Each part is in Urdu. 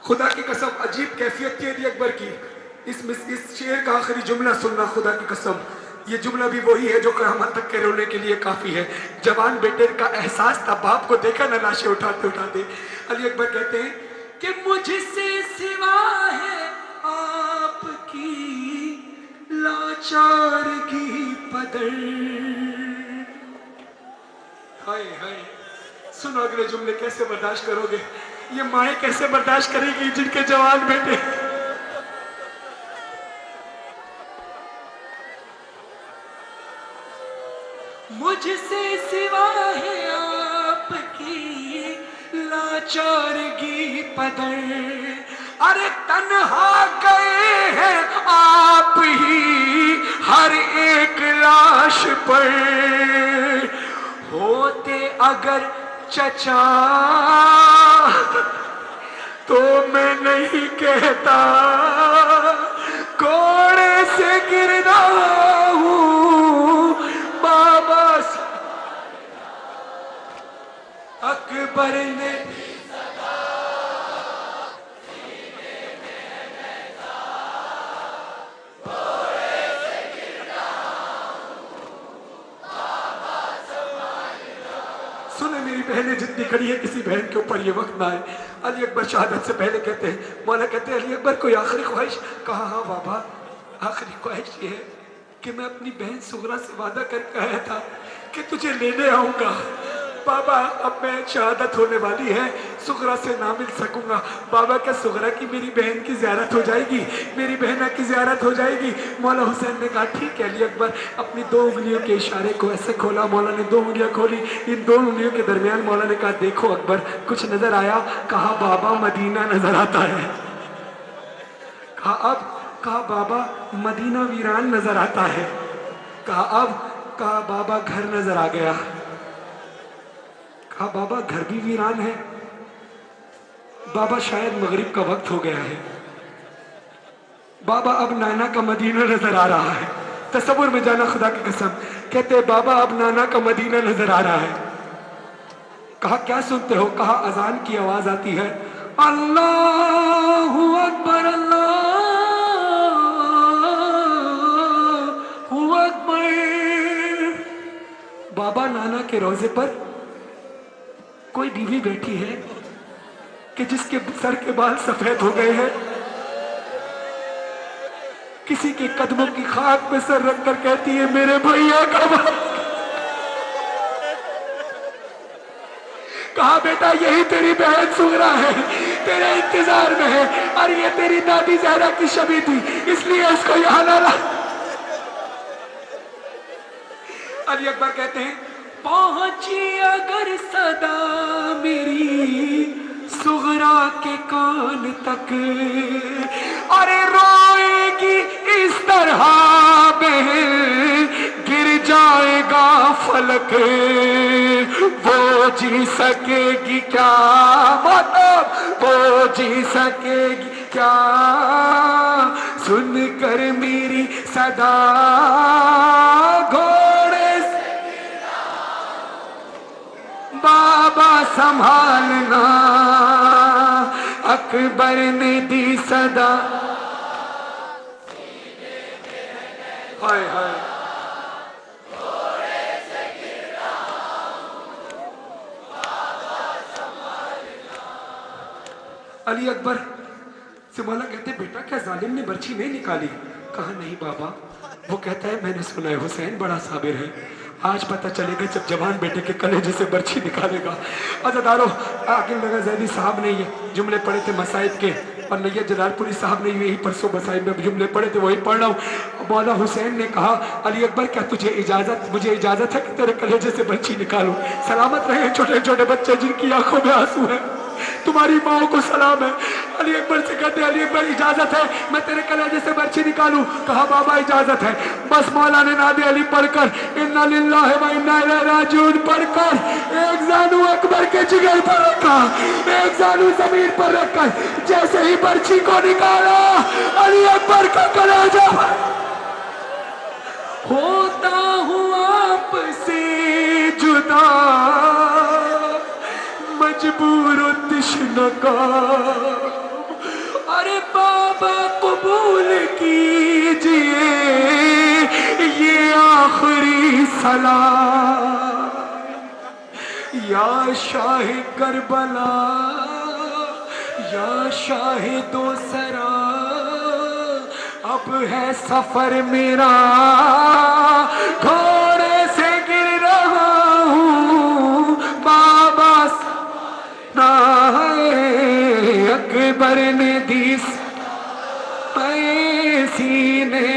خدا کی قسم عجیب کیفیت تھی علی اکبر کی. اس شعر کا آخری جملہ سننا خدا کی قسم. یہ جملہ بھی وہی ہے جو قیامت تک کے رونے کے لیے کافی ہے. جوان بیٹے کا احساس تھا، باپ کو دیکھا نہ لاشیں اٹھاتے اٹھاتے. علی اکبر کہتے ہیں کہ مجھ سے سوا ہے آپ کی لاچارگی پدر. ہائے ہائے، سنو اگلے جملے کیسے برداشت کرو گے. یہ مائیں کیسے برداشت کرے گی جن کے جوان بیٹے. مجھ سے سوا ہے آپ کی لاچارگی پدر، ارے تنہا گئے ہیں آپ ہی ہر ایک لاش پر. ہوتے اگر چچا تو میں نہیں کہتا گھوڑے سے گرنا ہوں بابا. اکبر نے سنیں میری بہنیں جتنی کھڑی ہے، کسی بہن کے اوپر یہ وقت نہ آئے. علی اکبر شہادت سے پہلے کہتے ہیں، مولا کہتے ہیں علی اکبر کوئی آخری خواہش؟ کہا ہاں بابا، آخری خواہش یہ ہے کہ میں اپنی بہن سغرا سے وعدہ کر کے آیا تھا کہ تجھے لینے آؤں گا. بابا اب میں شہادت ہونے والی ہے، سغرا سے نہ مل سکوں گا. بابا کیا سغرا کی میری بہن کی زیارت ہو جائے گی، میری بہنہ کی زیارت ہو جائے گی؟ مولا حسین نے کہا ٹھیک ہے. علی اکبر اپنی 2 انگلیوں کے اشارے کو ایسے کھولا. مولا نے 2 انگلیاں کھولی. ان 2 انگلیوں کے درمیان مولا نے کہا دیکھو اکبر کچھ نظر آیا؟ کہا بابا مدینہ نظر آتا ہے. کہا اب؟ کہا بابا مدینہ ویران نظر آتا ہے. کہا اب؟ کہا بابا گھر نظر آ گیا. کہا بابا گھر بھی ویران ہے؟ بابا شاید مغرب کا وقت ہو گیا ہے. بابا اب نانا کا مدینہ نظر آ رہا ہے. تصور میں جانا خدا کی قسم. کہتے بابا اب نانا کا مدینہ نظر آ رہا ہے. کہا کیا سنتے ہو؟ کہا اذان کی آواز آتی ہے، اللہ اکبر اللہ اکبر. بابا نانا کے روضے پر کوئی بیوی بیٹھی ہے کہ جس کے سر کے بال سفید ہو گئے ہیں، کسی کے قدموں کی خاک پہ سر رکھ کر کہتی ہے میرے بھائیا کا بال. کہا بیٹا یہی تیری بہن سغرا ہے، تیرے انتظار میں ہے، اور یہ تیری دادی زہرا کی شبی تھی، اس لیے اس کو یہاں نہ لا. علی اکبر کہتے ہیں پہنچی اگر صدا میری سغرا کے کان تک، ارے روئے گی اس طرح بہن گر جائے گا فلک، وہ جی سکے گی کیا مطلب، وہ جی سکے گی کیا سن کر میری صدا گھوڑے سے بابا سنبھالنا. اکبر نے دی صدا. ہائے ہائے علی اکبر سے مولا کہتے بیٹا کیا ظالم نے برچھی نہیں نکالی؟ کہا نہیں بابا. وہ کہتا ہے میں نے سنا ہے حسین بڑا صابر ہے، آج پتہ چلے گا جب جوان بیٹے کے کلیجے سے برچھی نکالے گا. عزادارو عاقل نگر زیدی صاحب نے یہ جملے پڑھے تھے مصائب کے، اور نیت جلال پوری صاحب نے یہی پرسوں مصائب میں جملے پڑھے تھے وہی پڑھ رہا ہوں. مولا حسین نے کہا علی اکبر کیا مجھے اجازت ہے کہ تیرے کلیجے سے برچھی نکالوں؟ سلامت رہے چھوٹے چھوٹے بچے جن کی آنکھوں میں آنسو ہیں، تمہاری ماں کو سلام ہے. علی اکبر سے کہتے ہیں علی اکبر اجازت ہے میں تیرے کلیجے سے برچھی نکالوں؟ کہا بابا اجازت ہے. بس مولا نے ناد علی پڑھ کر انا للہ و انا الیہ راجعون پڑھ کر ایک زانو اکبر کے جگر پر رکھا، ایک زانو زمین پر رکھ کر جیسے ہی برچھی کو نکالا علی اکبر کا کلیجہ ہوتا ہوں آپ سے جدا مجبور و تشنہ کا قبول کیجئے یہ آخری سلام، یا شاہ کربلا یا شاہ دوسرا، اب ہے سفر میرا گھوڑے سے گر رہا ہوں بابا، اکبر نے دی سینے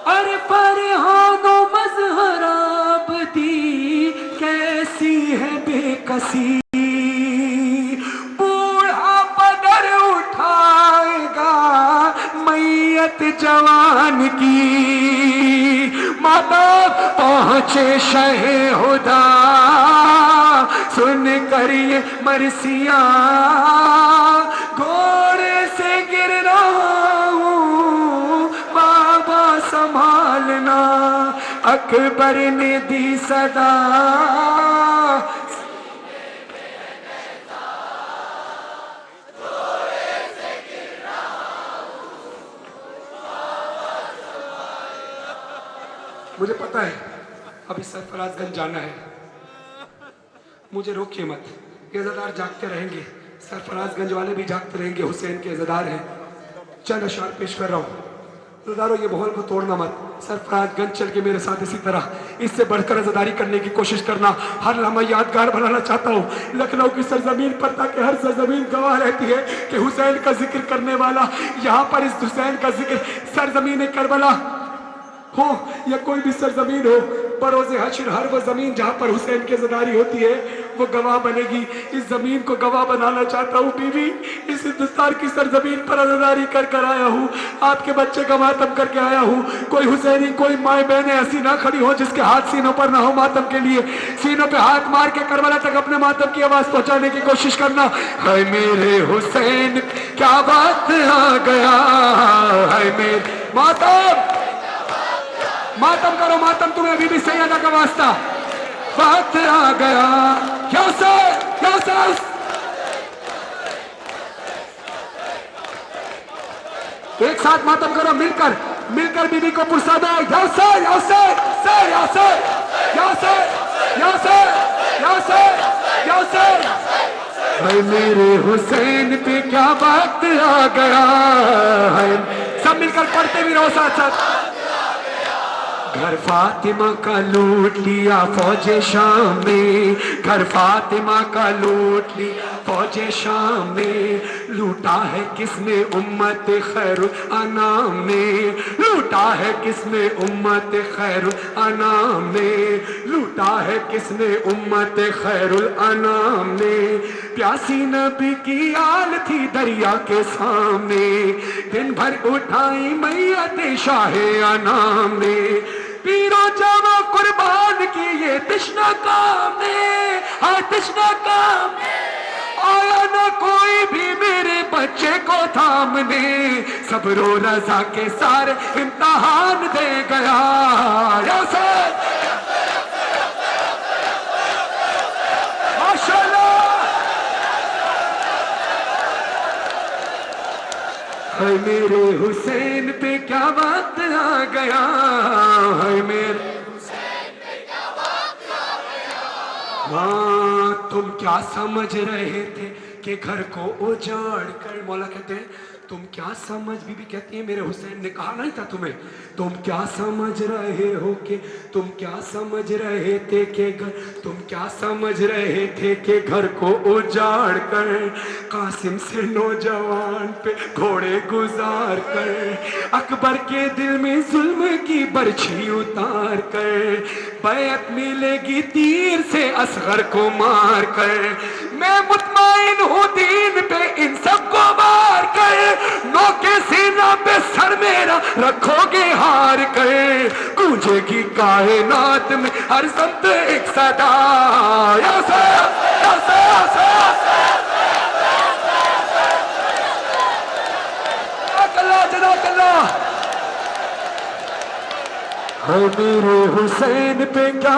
ارے فرحان و مظہر آبدی کیسی ہے بے کسی، بوڑھا پدر اٹھائے گا میت جوان کی، ماتا پہنچے شہ ہدا سن کر یہ مرثیہ، گھوڑے سے گر رہا ہوں بابا سنبھالنا، اکبر نے دی صدا، مجھے پتا ہے ابھی سرفراز گنج جانا ہے، مجھے روکیے مت، عزادار جاگتے رہیں گے، سرفراز گنج والے بھی جاگتے رہیں گے، حسین کے عزادار ہیں، چند اشعار پیش کر رہا ہوں۔ عزاداروں یہ ماحول کو توڑنا مت، سرفراز گنج چل کے میرے ساتھ اسی طرح اس سے بڑھ کر عزاداری کرنے کی کوشش کرنا، ہر لمحہ یادگار بنانا چاہتا ہوں لکھنؤ کی سرزمین پر، تاکہ ہر سرزمین گواہ رہتی ہے کہ حسین کا ذکر کرنے والا یہاں پر اس حسین کا ذکر سرزمین کربلا ہو یا کوئی بھی سرزمین ہو، بروز حشر ہر وہ زمین جہاں پر حسین کی عزاداری ہوتی ہے وہ گواہ بنے گی۔ اس زمین کو گواہ بنانا چاہتا ہوں، بیوی اس ہندوستان کی سرزمین پر عزاداری کر کر آیا ہوں، آپ کے بچے کا ماتم کر کے آیا ہوں، کوئی حسینی کوئی مائیں بہنیں ایسی نہ کھڑی ہو جس کے ہاتھ سینوں پر نہ ہو ماتم کے لیے، سینوں پہ ہاتھ مار کے کربلا تک اپنے ماتم کی آواز پہنچانے کی کوشش کرنا۔ ہے میرے حسین کیا بات آ گیا، ہے میرے ماتم، ماتم کرو ماتم، تمہیں ابھی بھی سیدہ کا واسطہ، وقت آ گیا، کیا ساس ایک ساتھ ماتم کرو، مل کر بی بی کو پرسا دو، یاسر یاسر یاسر یاسر یاسر یاسر یاسر، اے میرے حسین پہ کیا وقت آ گیا ہے، سب مل کر پڑھتے بھی رہو ساتھ ساتھ۔ گھر فاطمہ کا لوٹ لیا فوج شام میں، گھر فاطمہ کا لوٹ لیا فوج شام میں، لوٹا ہے کس نے امت خیر الانام نے، لوٹا ہے کس نے امت خیر الانام نے، لوٹا ہے کس نے امت خیر الانام نے، پیاسی نبی کی آل تھی دریا کے سامنے، دن بھر اٹھائی میت شاہ انام نے، پیرو جاوا قربان کی یہ تشنا کام نے، ہاں تشنا کام نے، آیا نہ کوئی بھی میرے بچے کو تھامنے، صبر و رضا کے سارے امتحان دے گیا، یاسر ماشاءاللہ، ہے میرے حسین پہ کیا وقت آ گیا، ہے میرے حسین پہ کیا وقت آ گیا، ہاں تم کیا سمجھ رہے تھے کہ گھر کو اجاڑ کر، مولا کہتے ہیں تم کیا سمجھ، بی بی کہتی ہے میرے حسین نے کہا نہیں تھا تمہیں، تم کیا سمجھ رہے ہو کہ، تم کیا سمجھ رہے تھے کہ گھر، تم کیا سمجھ رہے تھے کہ گھر کو اجاڑ کر، قاسم سے نوجوان پہ گھوڑے گزار کر، اکبر کے دل میں ظلم کی برچھی اتار کر، بیعت ملے گی تیر سے اصغر کو مار کر، میں مطمئن ہوں دین پہ ان سب کو مار کر، نو کے سینہ پہ سر میرا رکھو گے ہار کر، گونجے گی کائنات میں ہر سمت ایک صدا، یاسر یاسر یاسر، جزاک اللہ جزاک اللہ، ہے میرے حسین پہ کیا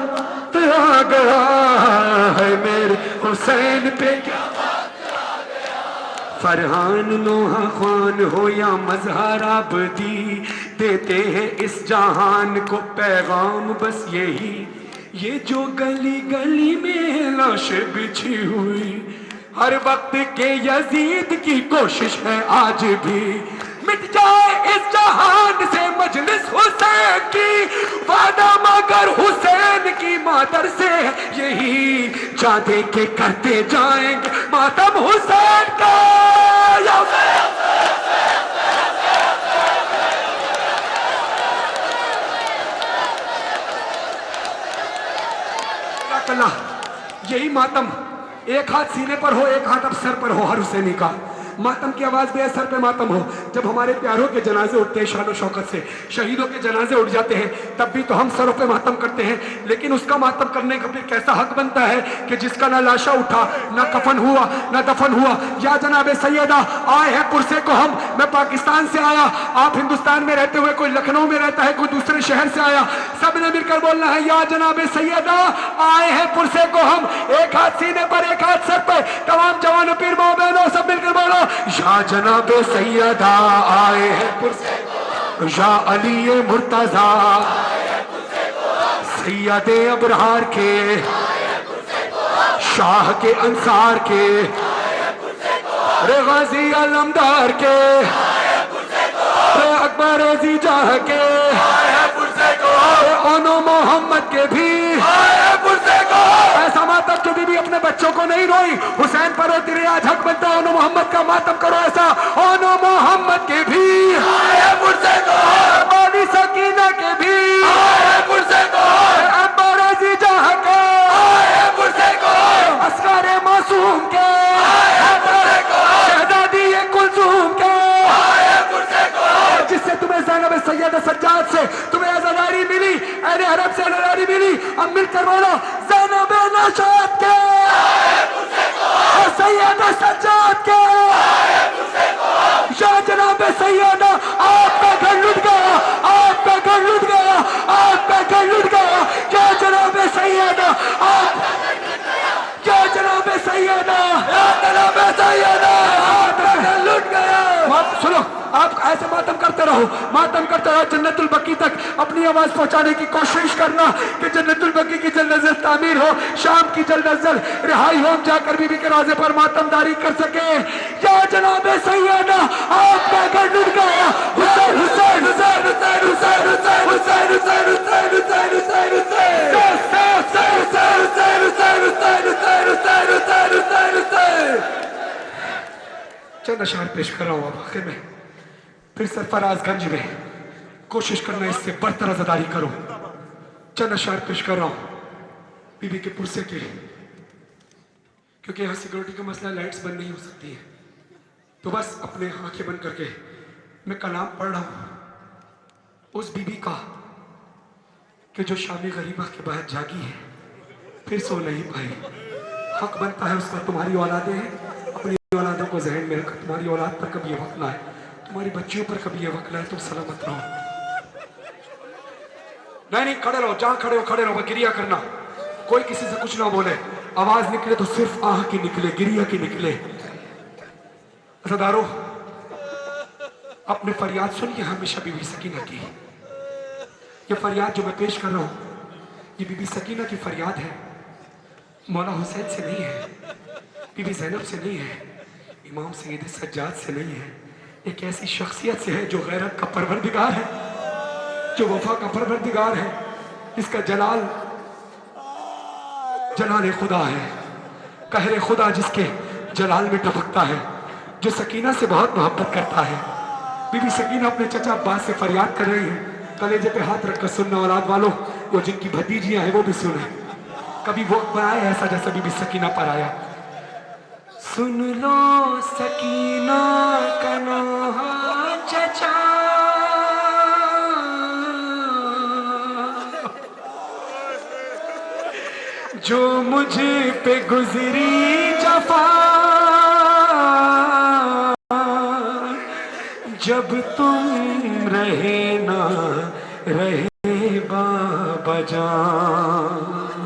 آ گیا ہے میرے حسین پہ کیا فرحان نوحہ خوان ہو یا مظہر عابدی دیتے ہیں اس جہان کو پیغام بس یہی یہ جو گلی گلی میں لاشیں بچھی ہوئی ہر وقت کے یزید کی کوشش ہے آج بھی مٹ جائے اس جہان سے مجلس حسین کی وعدہ مگر حسین کی مادر سے یہی جا دے کے کرتے جائیں گے ماتم حسین کا اللہ یہی ماتم ایک ہاتھ سینے پر ہو ایک ہاتھ اب سر پر ہو ہر حسینی کا ماتم کی آواز بھی ہے سر پہ ماتم ہو جب ہمارے پیاروں کے جنازے اٹھتے ہیں شان و شوکت سے شہیدوں کے جنازے اٹھ جاتے ہیں تب بھی تو ہم سروں پہ ماتم کرتے ہیں لیکن اس کا ماتم کرنے کا پھر کیسا حق بنتا ہے کہ جس کا نہ لاشا اٹھا نہ کفن ہوا نہ دفن ہوا یا جناب سیدہ آئے ہیں پرسے کو ہم میں پاکستان سے آیا آپ ہندوستان میں رہتے ہوئے کوئی لکھنؤ میں رہتا ہے کوئی دوسرے شہر سے آیا سب نے مل کر بولنا ہے یا جناب سیدہ آئے ہیں پرسے کو ہم ایک ہاتھ سینے پر ایک ہاتھ سر پہ تمام جوانوں پیر ماں بہنوں سب مل کر بولو یا جناب سیدہ آئے ہیں پرسے کو یا علی مرتضیٰ سید ابرار کے شاہ کے انصار کے رے غازی علمدار کے رے اکبر عزی جاہ کے رے اونو محمد کے بھی ایسا ماتم جو بھی اپنے بچوں کو نہیں روئی حسین پر ہوتی رہی آج حق بنتا ہے اونو محمد کا ماتم کرو ایسا اونو محمد کے بھی بانی سکینہ کے بھی اکبر عزی جاہ کے اصغر معصوم کے شہزادی کلثوم کے جس سے تمہیں زینب سیدہ سجاد سے تمہیں عزاداری ملی اہل حرم سے عزاداری ملی اب مل کر بولو زینب نشاط کے سیدہ سجاد کے یا جناب سیدہ آپ کا گھر لٹ گیا آپ کا گھر لٹ گیا آپ کا گھر لٹ گیا یا جناب سیدہ آپ یا جناب سیدہ یا جناب سیدہ آپ کا گھر لٹ گیا سنو آپ ایسے ماتم کرتے رہو جنت البقی تک اپنی آواز پہنچانے کی کوشش کرنا کہ جنت البقی کی جلد ازل تعمیر ہو شام کی جلد ازل رہائی ہو جا کر بی بی کے روضے پر ماتم داری کر سکے یا جناب سیدہ آپ کا گھر لٹ گیا حسین حسین حسین حسین حسین حسین حسین حسین حسین حسین حسین چند اشعار پیش کر رہا ہوں اب آخر میں پھر سرفراز گنج میں کوشش کرنا اس سے برتر عزاداری کرو چند اشعار پیش کر رہا ہوں بی بی کے پرسے کے کیونکہ یہاں سیکورٹی کا مسئلہ لائٹس بند نہیں ہو سکتی ہے تو بس اپنے آنکھیں بند کر کے میں کلام پڑھ رہا ہوں اس بی بی کا کہ جو شام غریبہ کے بعد جاگی ہے پھر سو نہیں پائی حق بنتا ہے اس کا تمہاری اولادیں ہیں اپنی اولادوں کو ذہن میں رکھا تمہاری اولاد پر کبھی یہ وقت نہ آئے تمہاری بچیوں پر کبھی یہ وقت نہ آئے تم سلامت رہو نہیں کھڑے رہو جہاں کھڑے رہو گریا کرنا کوئی کسی سے کچھ نہ بولے آواز نکلے تو صرف آہ کی نکلے گریا کی نکلے عزادارو اپنے فریاد سنیے ہمیشہ بی بی سکینہ کی یہ فریاد جو میں پیش کر رہا ہوں یہ بی بی سکینہ کی فریاد ہے مولا حسین سے نہیں ہے بی بی زینب سے نہیں ہے امام سید سجاد سے نہیں ہے ایک ایسی شخصیت سے ہے جو غیرت کا پروردگار ہے جو وفا کا پروردگار ہے اس کا جلال خدا ہے قہر خدا جس کے جلال میں ٹپکتا ہے جو سکینہ سے بہت محبت کرتا ہے بی بی سکینہ اپنے چچا عباس سے فریاد کر رہی ہے کلیجے پہ ہاتھ رکھ کر سننا اولاد والوں وہ جن کی بھتیجیاں ہیں وہ بھی سنیں کبھی وقت پر آئے ایسا جیسا بی بی سکینہ پر آیا سن لو سکینہ کا نوحہ چچا جو مجھ پہ گزری جفا جب تم رہے نہ رہے بابا جان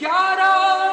11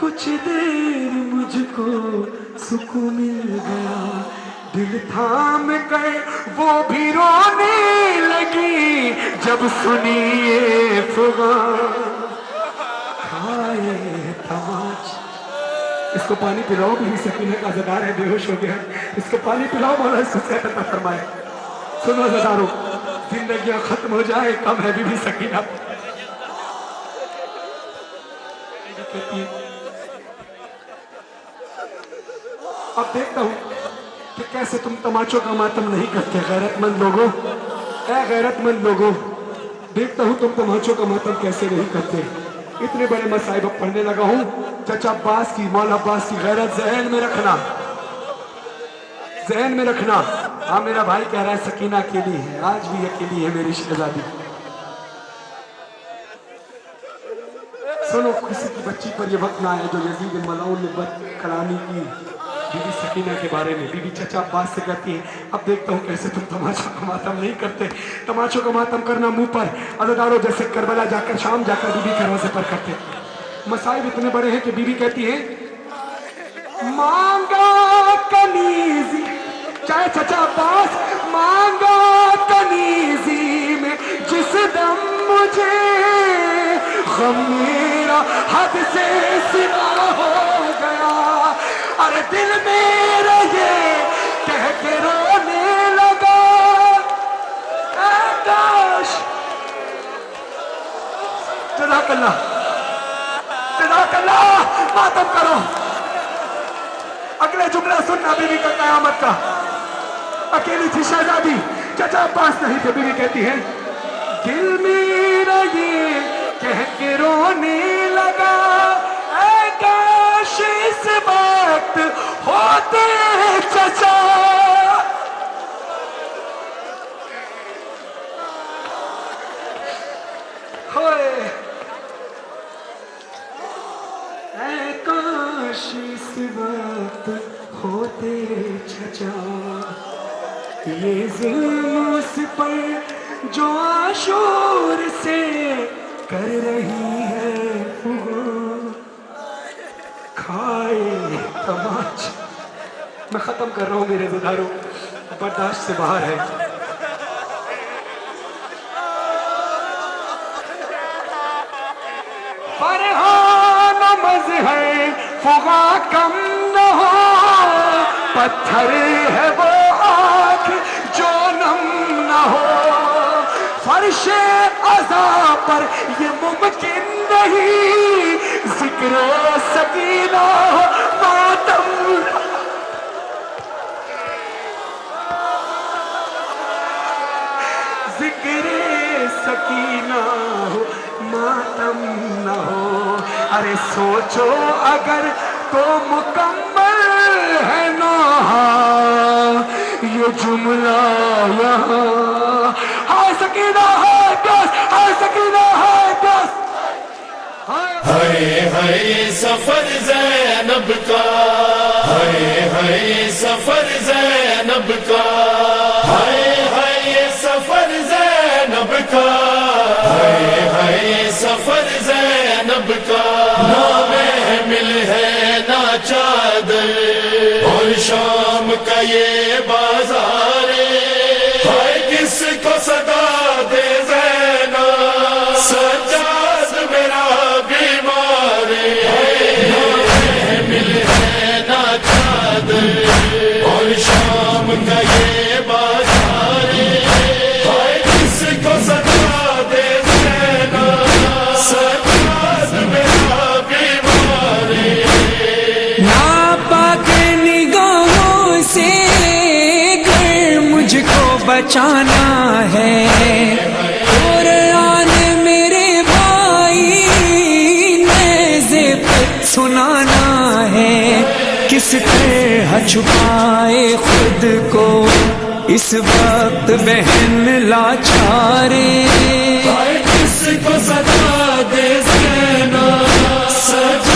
کچھ دیر مجھ کو سکون مل گیا، دل تھام گئے وہ بھی رونے لگی جب سنی یہ فغان کھائے تماچ۔ اس کو پانی پلاؤ، بھی سکینہ کا عزادار ہے، بے ہوش ہو گیا، اس کو پانی پلاؤ، مولا اس کو صحت عطا فرمائے۔ سنو عزادارو، زندگیاں ختم ہو جائے کم ہے بی بی سکینہ۔ اب دیکھتا ہوں کہ کیسے تم تماچوں کا ماتم نہیں کرتے غیرت مند لوگوں، اے غیرت مند لوگوں، دیکھتا ہوں تم تماچوں کا ماتم کیسے نہیں کرتے۔ اتنے بڑے مصائب اب پڑھنے لگا ہوں، چچا عباس کی، مولا عباس کی غیرت ذہن میں رکھنا، ذہن میں رکھنا۔ ہاں میرا بھائی کہہ رہا ہے سکینہ اکیلی ہے، آج بھی اکیلی ہے میری شہزادی۔ سنو، کسی کی بچی پر یہ وقت نہ آئے جو یزید ملعون نے بد کلامی کی بی بی سکینہ کے بارے میں۔ بی بی چچا عباس سے کہتی ہے اب دیکھتا ہوں کیسے تم تماچوں کا ماتم نہیں کرتے۔ تماچوں کا ماتم کرنا منہ پر، عزاداروں جیسے کربلا جا کر شام جا کر بی بی کے روزے پر کرتے۔ مصائب اتنے بڑے ہیں کہ بی بی کہتی ہے مانگا کنیزی، چاہے چچا عباس مانگا کنیزی میں جس دم مجھے غم میرا حد سے سوا ہو گیا، ارے دل میرا یہ کہہ کے رونے لگا اے کاش۔ جزاک اللہ، جزاک اللہ، ماتم کرو۔ اگلے جملہ سننا بی بی کا قیامت کا۔ اکیلی تھی شہزادی، چچا عباس نہیں تھے۔ بی بی کہتی ہے دل میرا یہ کہہ کے رونے لگا اے کاش اس وقت ہوتے چچا۔ ہوئے اے کاش اس وقت ہوتے چچا، یہ ظلم اس پر جو عاشور سے کر رہی ہے فغان کھائے تماچ۔ میں ختم کر رہا ہوں میرے عزاداروں، برداشت سے باہر ہے۔ فرحان مظہر فغاں کم نہ ہو، پتھر ہے وہ آنکھ جو نم نہ ہو، فرش عزا پر یہ ممکن نہیں ذکر سکینہ ماتم۔ ذکر سکینہ ماتم نہ ہو، ارے سوچو اگر تو مکمل ہے نا یہ جملہ یہاں۔ ہائے سکینہ ہائے پیاس، ہائے سکینہ ہائے پیاس، ہائے ہائے سفر زینب کا، ہائے ہائے سفر زینب کا، ہائے ہائے سفر زینب کا، ہائے ہائے سفر زینب کا، نہ محمل ہے نہ چادر اور شام کا یہ بازار، ہائے کس کو صدا دے زینب، سجاد میرا بیمار، نہ محمل ہے نہ چادر اور شام کا یہ بازار، ہائے کس کو صدا دے زینب، سجاد میرا بیمار۔ ناپاک نگاہوں سے گر مجھ کو بچانا ہے، قرآن میرے بھائی نیزے پر سنانا ہے، کس طرح چھپائے خود کو اس وقت بہن لاچارے، کس کو صدا دے زینب، سجاد